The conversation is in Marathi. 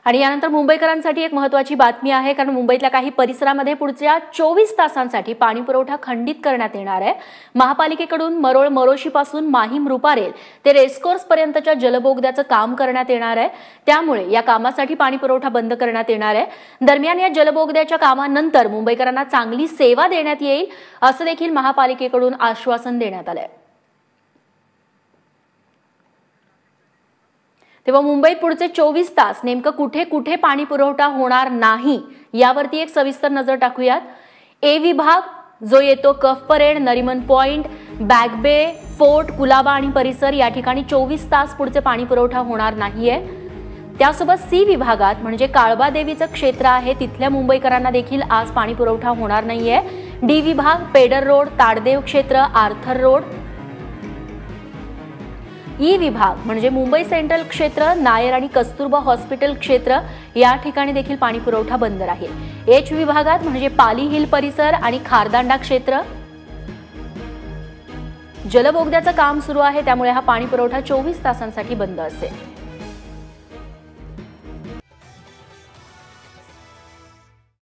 आणि यानंतर मुंबईकरांसाठी एक महत्त्वाची बातमी आहे, कारण मुंबईतल्या काही परिसरामध्ये पुढच्या 24 तासांसाठी पाणी पुरवठा खंडित करण्यात येणार आहे। महापालिकेकडून मरोळ मरोशीपासून माहीम रुपारेल ते रेसकोर्स पर्यंतच्या जलबोगद्याचं काम करण्यात येणार आहे। त्यामुळे या कामासाठी पाणी पुरवठा बंद करण्यात येणार आहे। दरम्यान या जलबोगद्याच्या कामानंतर मुंबईकरांना चांगली सेवा देण्यात येईल असं देखील महापालिकेकडून आश्वासन देण्यात आलंय। तेव्हा मुंबईत पुढचे 24 तास नेमकं कुठे कुठे पाणी पुरवठा होणार नाही यावरती एक सविस्तर नजर टाकूयात। ए विभाग जो येतो कफ परेड, नरिमन पॉइंट, बॅग बे, फोर्ट, कुलाबा आणि परिसर या ठिकाणी 24 तास पुढचे पाणी पुरवठा होणार नाहीये। त्यासोबत सी विभागात म्हणजे काळबा देवीचं क्षेत्र आहे, तिथल्या मुंबईकरांना देखील आज पाणी पुरवठा होणार नाहीये। डी विभाग पेडर रोड, ताडदेव क्षेत्र, आर्थर रोड। ई विभाग म्हणजे मुंबई सेंट्रल क्षेत्र, नायर आणि कस्तुरबा हॉस्पिटल क्षेत्र या ठिकाणी देखील पाणी पुरवठा बंद राहील। एच विभागात म्हणजे पाली हिल परिसर आणि खारदांडा क्षेत्र जलबोगद्याचं काम सुरू आहे, त्यामुळे हा पाणी पुरवठा 24 तासांसाठी बंद असेल।